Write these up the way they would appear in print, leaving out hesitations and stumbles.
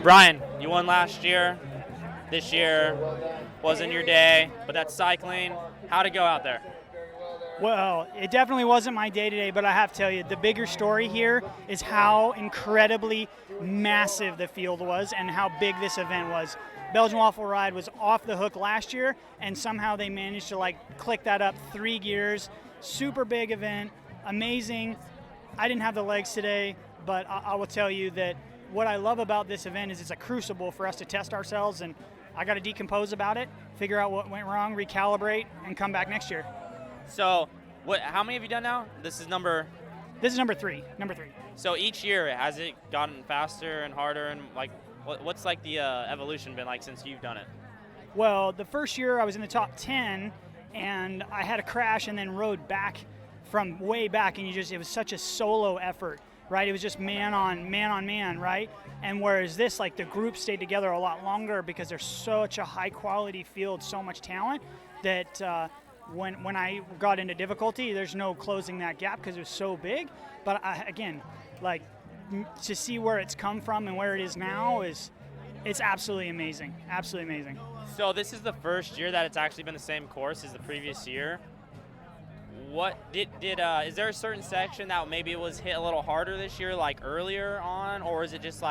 Brian, you won last year. This year wasn't your day, but that's cycling. How'd it go out there? Well, it definitely wasn't my day today, but I have to tell you, the bigger story here is how incredibly massive the field was and how big this event was. Belgian Waffle Ride was off the hook last year, and somehow they managed to click that up 3 gears. Super big event, amazing. I didn't have the legs today, but I will tell you that what I love about this event is it's a crucible for us to test ourselves, and I got to decompose about it, figure out what went wrong, recalibrate, and come back next year. So, how many have you done now? This is number 3. So each year, has it gotten faster and harder, and what's the evolution been like since you've done it? Well, the first year I was in the top 10, and I had a crash and then rode back from way back, and it was such a solo effort, right? It was just man on man, right? And whereas this, the group stayed together a lot longer because there's such a high quality field, so much talent that when I got into difficulty, there's no closing that gap because it was so big. But to see where it's come from and where it is now it's absolutely amazing. Absolutely amazing. So this is the first year that it's actually been the same course as the previous year. What is there a certain section that maybe it was hit a little harder this year, earlier on, or is it just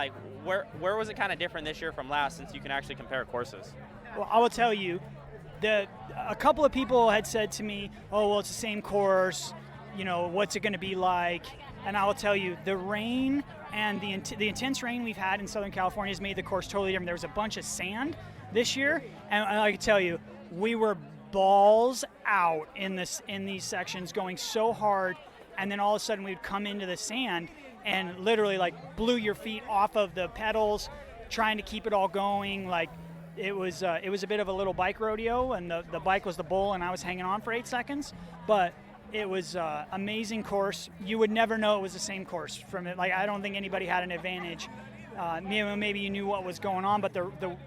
where was it kind of different this year from last, since you can actually compare courses? Well, I will tell you, a couple of people had said to me, "Oh, well, it's the same course. What's it going to be like?" And I will tell you, the rain and the intense rain we've had in Southern California has made the course totally different. There was a bunch of sand this year, and I can tell you, we were balls out in these sections, going so hard, and then all of a sudden we'd come into the sand and literally blew your feet off of the pedals, trying to keep it all going. It was a bit of a little bike rodeo, and the bike was the bull, and I was hanging on for 8 seconds. But it was an amazing course. You would never know it was the same course from it. I don't think anybody had an advantage. Maybe you knew what was going on, but the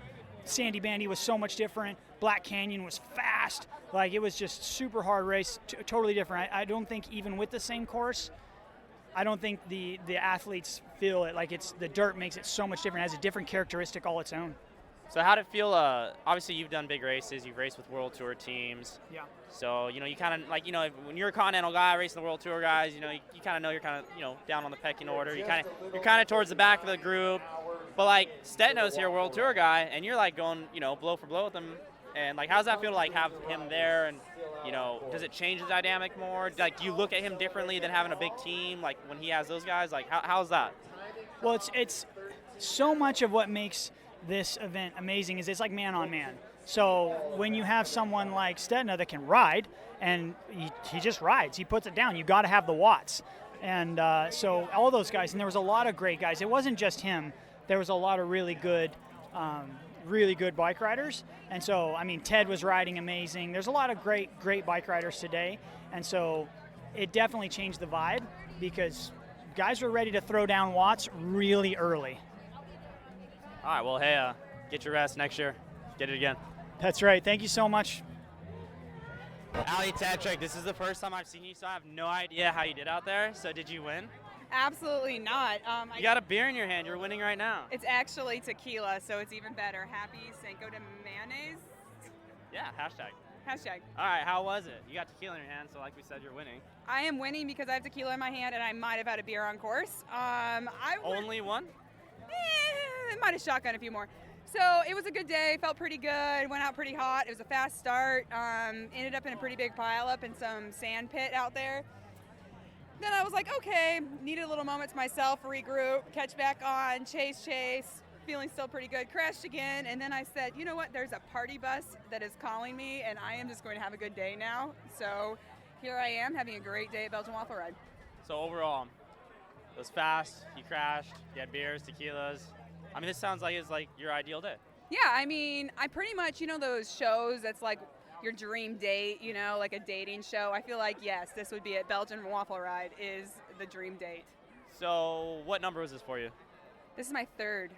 Sandy Bandy was so much different. Black Canyon was fast. It was just super hard race, totally different. I don't think even with the same course, I don't think the athletes feel it. The dirt makes it so much different. It has a different characteristic all its own. So how'd it feel? Obviously, you've done big races. You've raced with World Tour teams. Yeah. So, you kind of, when you're a Continental guy racing the World Tour guys, you kind of know you're kind of, down on the pecking order. You're kind of towards the back of the group. But, Stetno's here, World Tour guy, and you're, going, blow for blow with him. And, how's that feel to, have him there? And, does it change the dynamic more? Do you look at him differently than having a big team, when he has those guys? How's that? Well, it's so much of what makes this event amazing is it's man on man. So when you have someone like Stetna that can ride, and he just rides, he puts it down, you got to have the watts. And so all those guys, and there was a lot of great guys. It wasn't just him. There was a lot of really good bike riders. And so, Ted was riding amazing. There's a lot of great bike riders today. And so it definitely changed the vibe because guys were ready to throw down watts really early. All right, well, hey, get your rest next year. Get it again. That's right. Thank you so much. Ali Tetrick, this is the first time I've seen you, so I have no idea how you did out there. So did you win? Absolutely not. You got a beer in your hand. You're winning right now. It's actually tequila, so it's even better. Happy Cinco de Mayonnaise? Yeah, hashtag. All right, how was it? You got tequila in your hand, so like we said, you're winning. I am winning because I have tequila in my hand, and I might have had a beer on course. Only one? I might have shotgun a few more. So it was a good day, felt pretty good, went out pretty hot. It was a fast start, ended up in a pretty big pileup in some sand pit out there. Then I was like, okay, needed a little moment to myself, regroup, catch back on, chase, feeling still pretty good, crashed again, and then I said, you know what, there's a party bus that is calling me, and I am just going to have a good day now. So here I am, having a great day at Belgian Waffle Ride. So overall, it was fast, you crashed, you had beers, tequilas. This sounds like it's your ideal day. Yeah, I pretty much, those shows that's your dream date, like a dating show. I feel like, yes, this would be it. Belgian Waffle Ride is the dream date. So what number was this for you? This is my 3rd.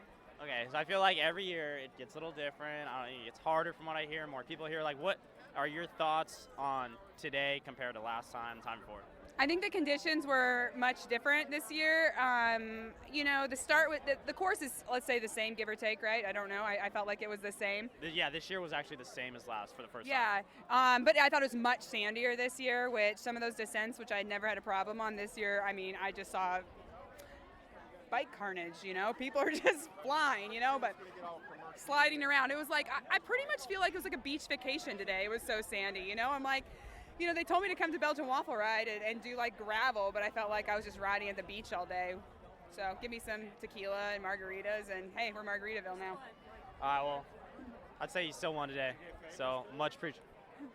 Okay, so I feel like every year it gets a little different. It's harder from what I hear. More people here. What are your thoughts on today compared to last time, the time before? I think the conditions were much different this year. The start with the course is, let's say, the same, give or take, right? I don't know. I felt like it was the same. Yeah, this year was actually the same as last for the first time. Yeah, but I thought it was much sandier this year, which some of those descents, which I never had a problem on this year, I mean, I just saw bike carnage, People are just flying, but sliding around. It was like, I pretty much feel like it was like a beach vacation today. It was so sandy, I'm like, they told me to come to Belgian Waffle Ride and do like gravel, but I felt like I was just riding at the beach all day. So give me some tequila and margaritas, and hey, we're Margaritaville now. All right, well, I'd say you still won today, so much appreciated.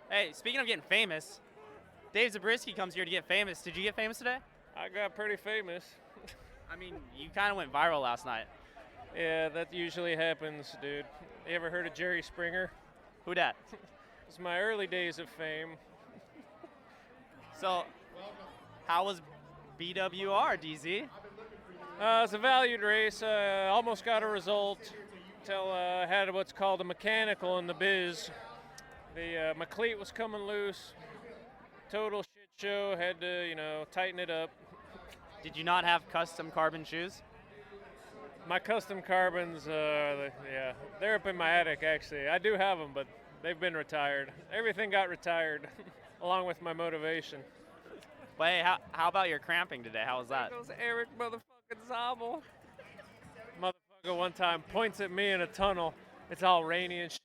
Hey, speaking of getting famous, Dave Zabriskie comes here to get famous. Did you get famous today? I got pretty famous. I mean, you kind of went viral last night. Yeah, that usually happens, dude. You ever heard of Jerry Springer? Who dat? It's my early days of fame. So, how was BWR, DZ? It's a valued race. Almost got a result until I had what's called a mechanical in the biz. My cleat was coming loose. Total shit show. Had to, tighten it up. Did you not have custom carbon shoes? My custom carbons, they're up in my attic, actually. I do have them, but they've been retired. Everything got retired, along with my motivation. But hey, how about your cramping today? How was that? There goes Eric motherfucking Zabel. Motherfucker one time points at me in a tunnel. It's all rainy and shit.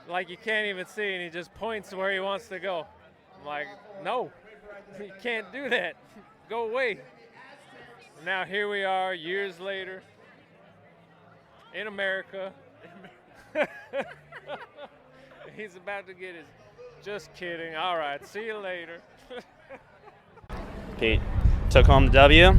Like you can't even see, and he just points to where he wants to go. I'm like, no, you can't do that. Go away. Now here we are, years later, in America. He's about to get his. Just kidding. All right, see you later. Pete, took home the W.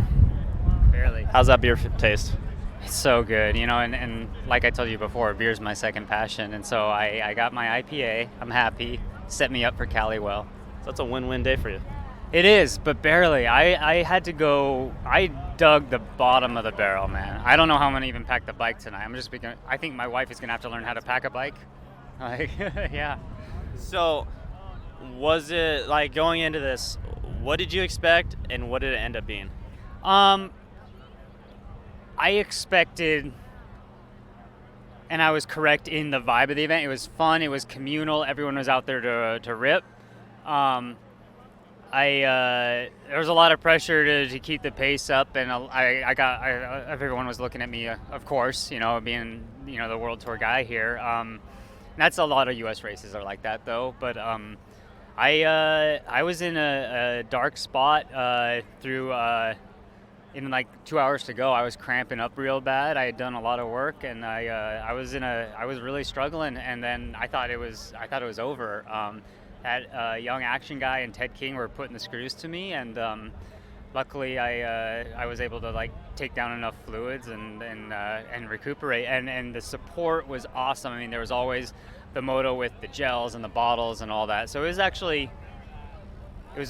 Barely. How's that beer taste? It's so good, and like I told you before, beer's my second passion, and so I got my IPA. I'm happy. Set me up for Cali well. So that's a win-win day for you. It is, but barely. I had to go. I dug the bottom of the barrel, man. I don't know how I'm gonna even pack the bike tonight. I think my wife is gonna have to learn how to pack a bike. Like, yeah. So, was it like going into this? What did you expect, and what did it end up being? I expected, and I was correct in the vibe of the event. It was fun. It was communal. Everyone was out there to rip. There was a lot of pressure to keep the pace up, and everyone was looking at me, of course, being the World Tour guy here. That's a lot of U.S. races are like that, though. But I was in a dark spot in like 2 hours to go. I was cramping up real bad. I had done a lot of work, and I was really struggling. And then I thought it was over. That young action guy and Ted King were putting the screws to me, and luckily I was able to take down enough fluids and recuperate. And the support was awesome. I mean, there was always the moto with the gels and the bottles and all that. So it was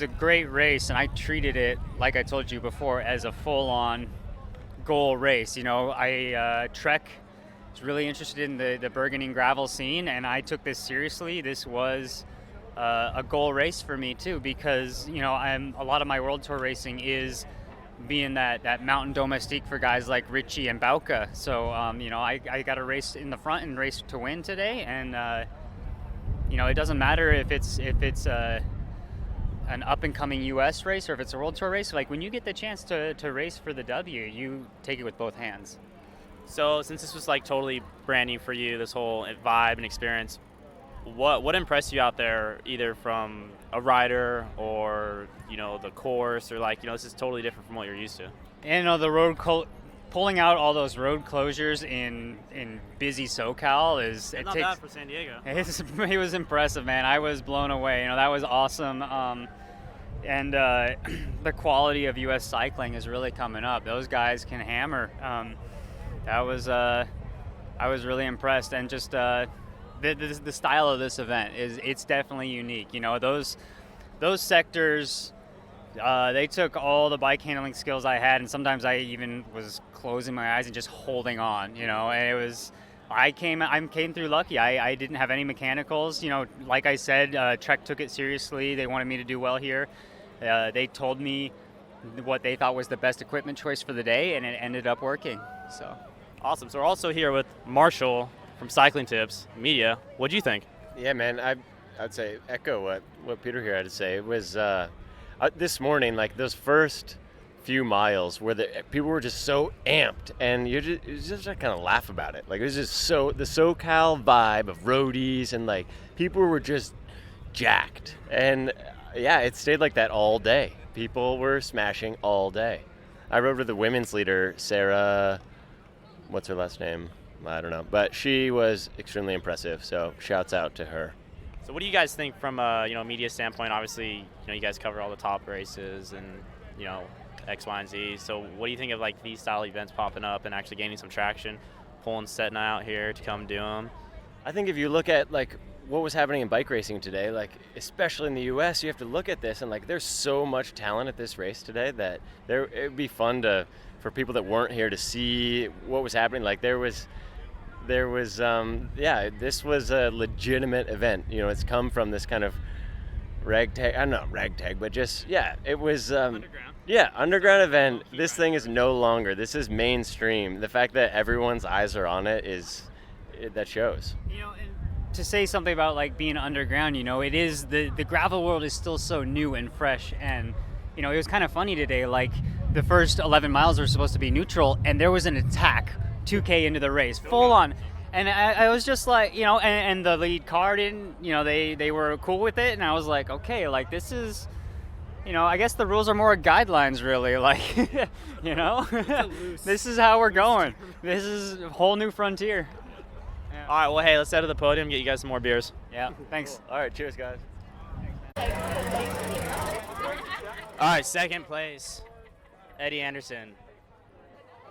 a great race, and I treated it, like I told you before, as a full-on goal race. Trek was really interested in the Burgundy gravel scene, and I took this seriously. This was a goal race for me too, because a lot of my World Tour racing is being that mountain domestique for guys like Richie and Bauka. So I got a race in the front and race to win today, and it doesn't matter if it's an up-and-coming U.S. race or if it's a World Tour race. Like, when you get the chance to race for the W, you take it with both hands. So since this was totally brand new for you, this whole vibe and experience, what impressed you out there, either from a rider or the course, or this is totally different from what you're used to? And the pulling out all those road closures in busy SoCal not bad for San Diego. It was impressive, man. I was blown away. That was awesome. And the quality of U.S. cycling is really coming up. Those guys can hammer. I was really impressed, and just the style of this event it's definitely unique. Those sectors, they took all the bike handling skills I had, and sometimes I even was closing my eyes and just holding on. And it was. I came through lucky. I didn't have any mechanicals. Like I said, Trek took it seriously. They wanted me to do well here. They told me what they thought was the best equipment choice for the day, and it ended up working. So Awesome. So we're also here with Marshall from Cycling Tips Media. What do you think? Yeah, man, I'd say echo what Peter here had to say. It was this morning, like those first few miles where the people were just so amped, and you just kind of laugh about it. Like it was just so the SoCal vibe of roadies, and like people were just jacked. And yeah, it stayed like that all day. People were smashing all day. I rode with the women's leader, Sarah. What's her last name? I don't know, but she was extremely impressive. So shouts out to her. So what do you guys think from a media standpoint? Obviously, you guys cover all the top races and X, Y, and Z. So what do you think of like these style events popping up and actually gaining some traction, pulling Setna out here to come do them? I think if you look at like what was happening in bike racing today, like especially in the U.S., you have to look at this and like there's so much talent at this race today that it would be fun for people that weren't here to see what was happening. Like there was this was a legitimate event. It's come from this kind of ragtag, I don't know, ragtag, but just, it was underground event. This thing is no longer, this is mainstream. The fact that everyone's eyes are on it that shows. And to say something about like being underground, it is the gravel world is still so new and fresh, and it was kind of funny today, like the first 11 miles were supposed to be neutral, and there was an attack 2K into the race, full on. And I was just like, and the lead car didn't, they were cool with it. And I was like, okay, like this is, I guess the rules are more guidelines really. Like, this is how we're going. This is a whole new frontier. Yeah. All right, well, hey, let's head to the podium, get you guys some more beers. Yeah, thanks. All right, cheers, guys. All right, second place, Eddie Anderson.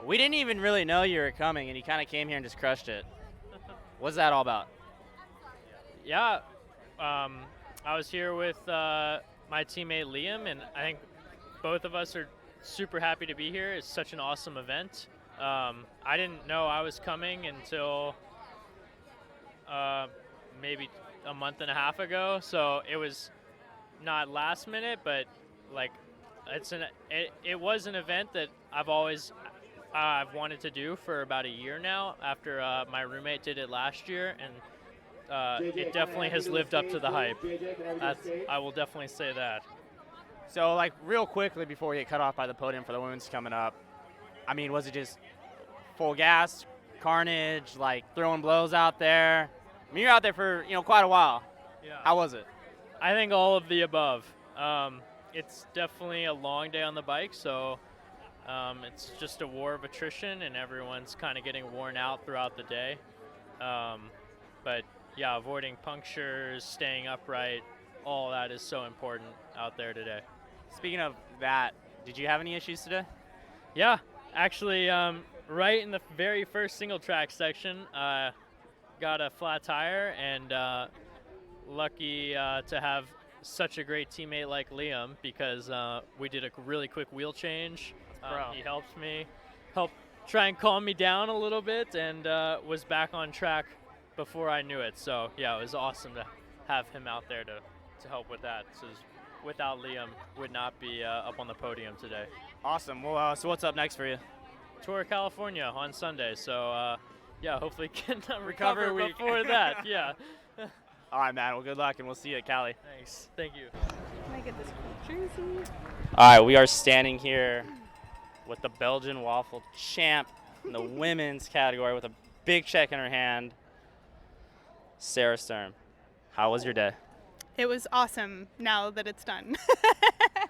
We didn't even really know you were coming, and you kind of came here and just crushed it. What's that all about? Yeah, I was here with my teammate Liam, and I think both of us are super happy to be here. It's such an awesome event. I didn't know I was coming until maybe a month and a half ago, so it was not last minute, but like it was an event that I've wanted to do for about a year now, after my roommate did it last year, and it definitely has lived up to the hype. I will definitely say that. So, like, real quickly before we get cut off by the podium for the women's coming up, I mean, was it just full gas, carnage, like throwing blows out there? I mean, you're out there for, quite a while. Yeah. How was it? I think all of the above. It's definitely a long day on the bike, so it's just a war of attrition, and everyone's kind of getting worn out throughout the day. But yeah, avoiding punctures, staying upright, all that is so important out there today. Speaking of that, did you have any issues today? Yeah, actually, right in the very first single track section, got a flat tire, and lucky to have such a great teammate like Liam, because we did a really quick wheel change. He helped try and calm me down a little bit, and was back on track before I knew it. So yeah, it was awesome to have him out there to help with that. So without Liam, would not be up on the podium today. Awesome. Well, so what's up next for you? Tour of California on Sunday. So yeah, hopefully can Recovery recover week. before that. Yeah. All right, man. Well, good luck, and we'll see you at Cali. Thanks. Thank you. Can I get this cool jersey? All right, we are standing here with the Belgian Waffle champ in the women's category with a big check in her hand, Sarah Sturm. How was your day? It was awesome now that it's done.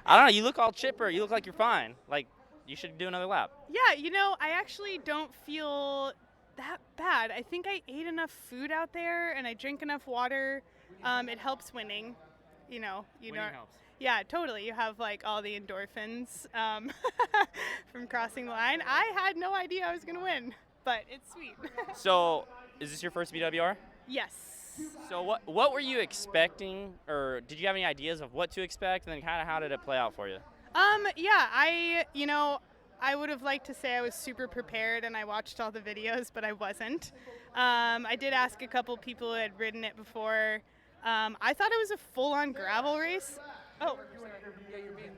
I don't know. You look all chipper. You look like you're fine. Like, you should do another lap. Yeah, I actually don't feel that bad. I think I ate enough food out there and I drink enough water. It helps winning. Winning helps. Yeah, totally. You have like all the endorphins from crossing the line. I had no idea I was going to win, but it's sweet. So, is this your first BWR? Yes. So what were you expecting, or did you have any ideas of what to expect, and then kind of how did it play out for you? Yeah, I would have liked to say I was super prepared and I watched all the videos, but I wasn't. I did ask a couple people who had ridden it before. I thought it was a full-on gravel race. Oh. Yeah, you're being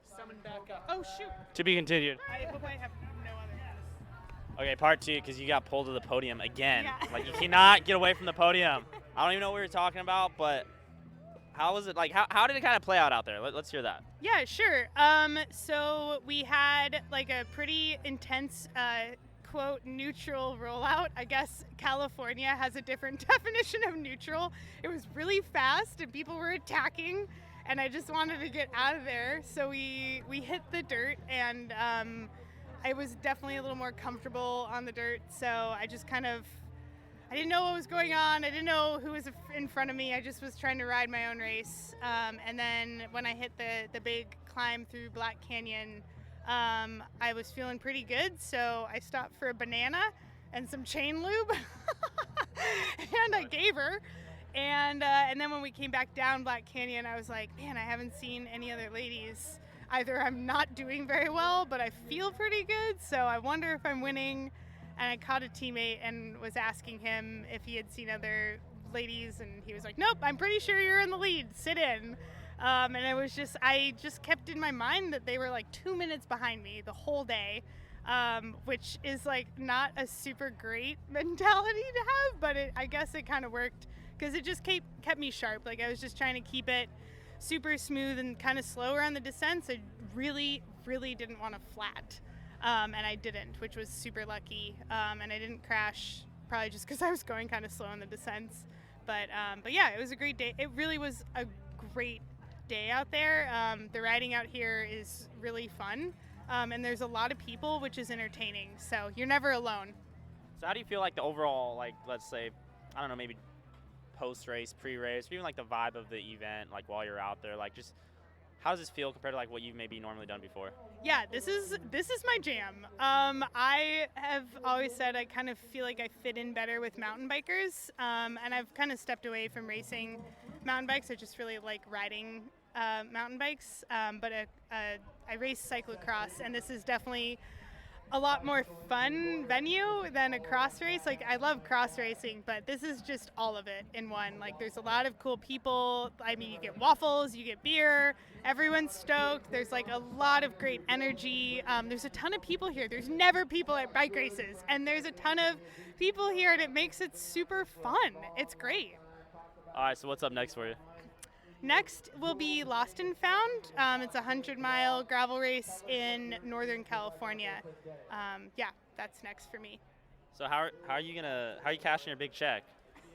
summoned back up. Oh, shoot. To be continued. I hope I have no other. Okay, part 2, because you got pulled to the podium again. Yeah. Like, you cannot get away from the podium. I don't even know what we were talking about, but how was it? Like, how did it kind of play out there? Let's hear that. Yeah, sure. So we had like a pretty intense, quote, neutral rollout. I guess California has a different definition of neutral. It was really fast and people were attacking, and I just wanted to get out of there. So we hit the dirt, and I was definitely a little more comfortable on the dirt. So I just I didn't know what was going on. I didn't know who was in front of me. I just was trying to ride my own race. And then when I hit the big climb through Black Canyon, I was feeling pretty good. So I stopped for a banana and some chain lube, and I gave her. And then when we came back down Black Canyon, I was like, man, I haven't seen any other ladies. Either I'm not doing very well, but I feel pretty good. So I wonder if I'm winning. And I caught a teammate and was asking him if he had seen other ladies, and he was like, nope, I'm pretty sure you're in the lead, sit in. And I just kept in my mind that they were like 2 minutes behind me the whole day, which is like not a super great mentality to have, but I guess it kind of worked because it just kept me sharp. Like, I was just trying to keep it super smooth and kind of slower on the descents. I really, really didn't want to flat. And I didn't, which was super lucky. And I didn't crash, probably just because I was going kind of slow in the descents. But yeah, it was a great day. It really was a great day out there. The riding out here is really fun. And there's a lot of people, which is entertaining. So you're never alone. So how do you feel like the overall, like, let's say, I don't know, maybe post-race, pre-race, or even like the vibe of the event, like while you're out there, like just how does this feel compared to like what you've maybe normally done before? Yeah, this is my jam. I have always said I kind of feel like I fit in better with mountain bikers, and I've kind of stepped away from racing mountain bikes. I just really like riding mountain bikes, but I race cyclocross, and this is definitely a lot more fun venue than a cross race. Like, I love cross racing, but this is just all of it in one. Like, there's a lot of cool people. I mean, you get waffles, you get beer, everyone's stoked. There's like a lot of great energy. There's a ton of people here. There's never people at bike races, and there's a ton of people here, and it makes it super fun. It's great. All right, so what's up next for you? Next will be Lost and Found. It's a 100-mile gravel race in Northern California. Yeah, that's next for me. So how are you cashing your big check?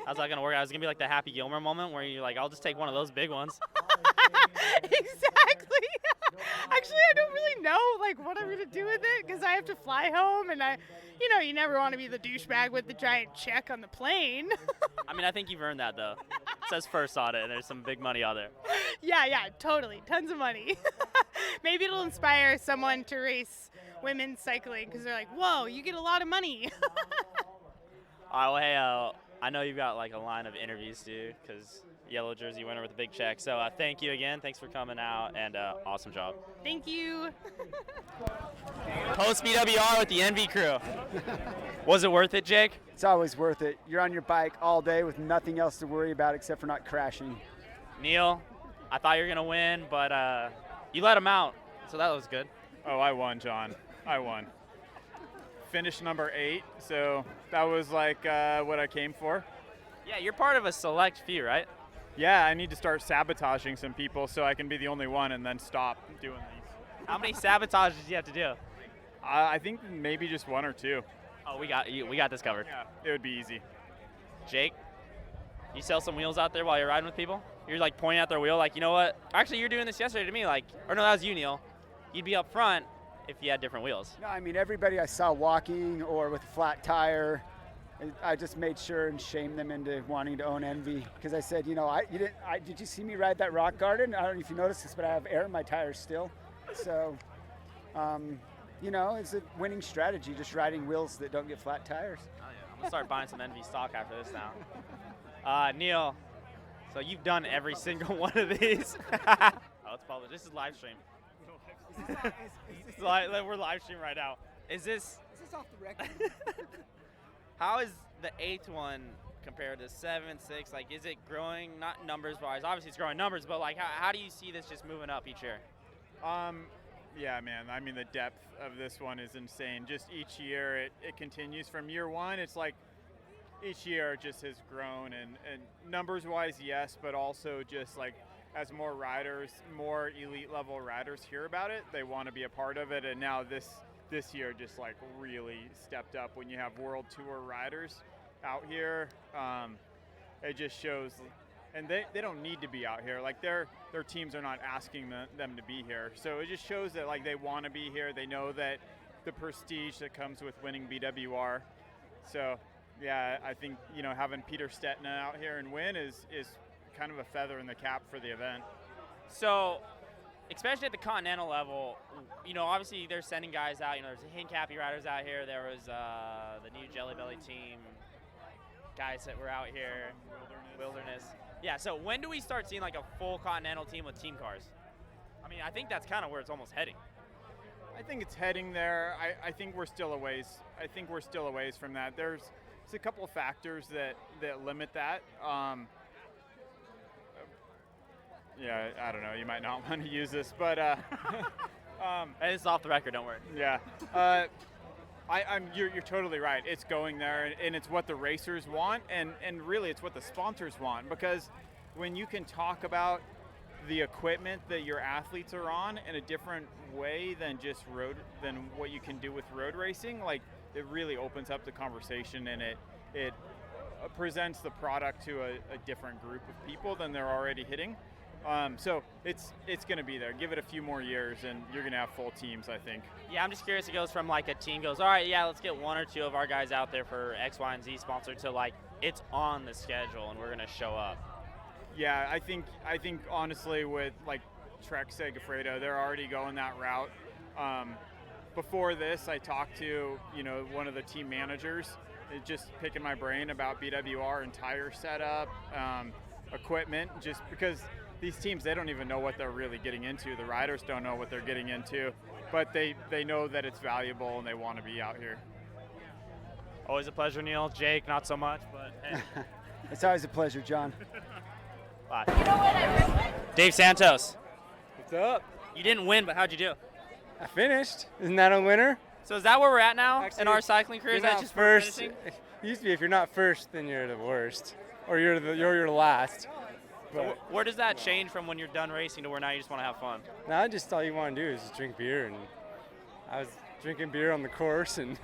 How's that gonna work? Is it gonna be like the Happy Gilmore moment where you're like, I'll just take one of those big ones? Exactly. Actually, I don't really know like what I'm gonna do with it because I have to fly home, and you never want to be the douchebag with the giant check on the plane. I mean, I think you've earned that though. It says first on it, and there's some big money out there. Yeah, totally, tons of money. Maybe it'll inspire someone to race women's cycling because they're like, whoa, you get a lot of money. All right, well, hey, I know you've got like a line of interviews to do because yellow jersey winner with a big check. So thank you again. Thanks for coming out, and awesome job. Thank you. Post BWR with the NV crew. Was it worth it, Jake? It's always worth it. You're on your bike all day with nothing else to worry about except for not crashing. Neil, I thought you were gonna win, but you let him out, so that was good. Oh, I won, John. I won. Finished number 8, so that was like what I came for. Yeah, you're part of a select few, right? Yeah, I need to start sabotaging some people so I can be the only one and then stop doing these. How many sabotages do you have to do? I think maybe just 1 or 2. Oh, we got this covered. Yeah, it would be easy. Jake, you sell some wheels out there while you're riding with people? You're like pointing at their wheel like, you know what? Actually, you're doing this yesterday to me, like, or no, that was you, Neil. You'd be up front if you had different wheels. No, I mean, everybody I saw walking or with a flat tire, I just made sure and shamed them into wanting to own Envy because I said, did you see me ride that rock garden? I don't know if you noticed this, but I have air in my tires still. So, it's a winning strategy, just riding wheels that don't get flat tires. Oh, yeah. I'm going to start buying some Envy stock after this now. Neil, so you've done every single one of these. Oh, it's published. This is live stream. We're live streaming right now. Is this off the record? How is the 8th one compared to 7, 6? Like, is it growing, not numbers-wise? Obviously, it's growing numbers, but, like, how do you see this just moving up each year? Yeah, man. I mean, the depth of this one is insane. Just each year, it continues. From year one, it's like each year it just has grown. And numbers-wise, yes, but also just, like, as more riders, more elite-level riders hear about it, they want to be a part of it. And now this year just, like, really stepped up when you have World Tour riders out here. It just shows – and they don't need to be out here. Like, their teams are not asking them to be here. So it just shows that, like, they want to be here. They know that the prestige that comes with winning BWR. So, yeah, I think, you know, having Peter Stetina out here and win is kind of a feather in the cap for the event. So, especially at the Continental level, you know, obviously they're sending guys out. You know, there's Hincappy riders out here. There was the new Jelly Belly team guys that were out here. Wilderness. Yeah, so when do we start seeing like a full Continental team with team cars? I mean, I think that's kind of where it's almost heading. I think it's heading there. I think we're still a ways. I think we're still a ways from that. There's a couple of factors that limit that. Yeah, I don't know. You might not want to use this, but it's off the record. Don't worry. Yeah. You're totally right. It's going there, and it's what the racers want, and really it's what the sponsors want, because when you can talk about the equipment that your athletes are on in a different way than just than what you can do with road racing, like, it really opens up the conversation, and it presents the product to a different group of people than they're already hitting. So it's going to be there. Give it a few more years, and you're going to have full teams, I think. Yeah, I'm just curious. It goes from like a team goes, all right, yeah, let's get 1 or 2 of our guys out there for X, Y, and Z sponsor, to like it's on the schedule and we're going to show up. Yeah, I think honestly with like Trek Segafredo, they're already going that route. Before this, I talked to one of the team managers, just picking my brain about BWR and tire setup, equipment, just because these teams, they don't even know what they're really getting into. The riders don't know what they're getting into, but they know that it's valuable and they want to be out here. Always a pleasure, Neil. Jake, not so much, but hey. It's always a pleasure, John. Bye. Dave Santos. What's up? You didn't win, but how'd you do? I finished. Isn't that a winner? So is that where we're at now Actually, in our cycling career? Is that just first? finishing? It used to be if you're not first, then you're the worst, or you're last. So where does that change from when you're done racing to where now you just want to have fun? Now just all you want to do is just drink beer, and I was drinking beer on the course, and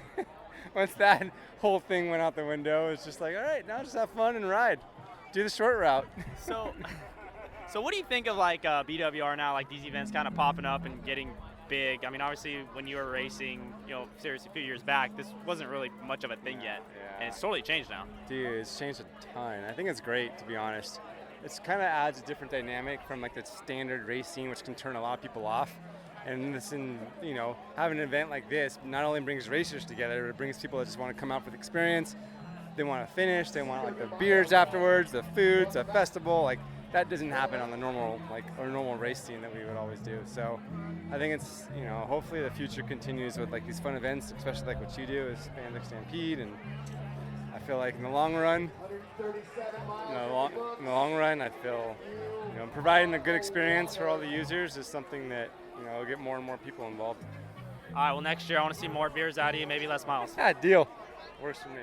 once that whole thing went out the window, it's just like, all right, now just have fun and ride, do the short route. So what do you think of like BWR now, like these events kind of popping up and getting big? I mean, obviously when you were racing, seriously a few years back, this wasn't really much of a thing yet, and it's totally changed now. Dude, it's changed a ton. I think it's great, to be honest. It kind of adds a different dynamic from like the standard racing, which can turn a lot of people off. And having an event like this not only brings racers together, it brings people that just want to come out for the experience. They want to finish. They want like the beers afterwards, the foods, a festival. Like that doesn't happen on the normal race scene that we would always do. So I think it's hopefully the future continues with like these fun events, especially like what you do is Spandex Stampede. And I feel like in the long run, I feel providing a good experience for all the users is something that will get more and more people involved. All right, well next year I want to see more beers out of you, maybe less miles. Yeah, deal. Works for me.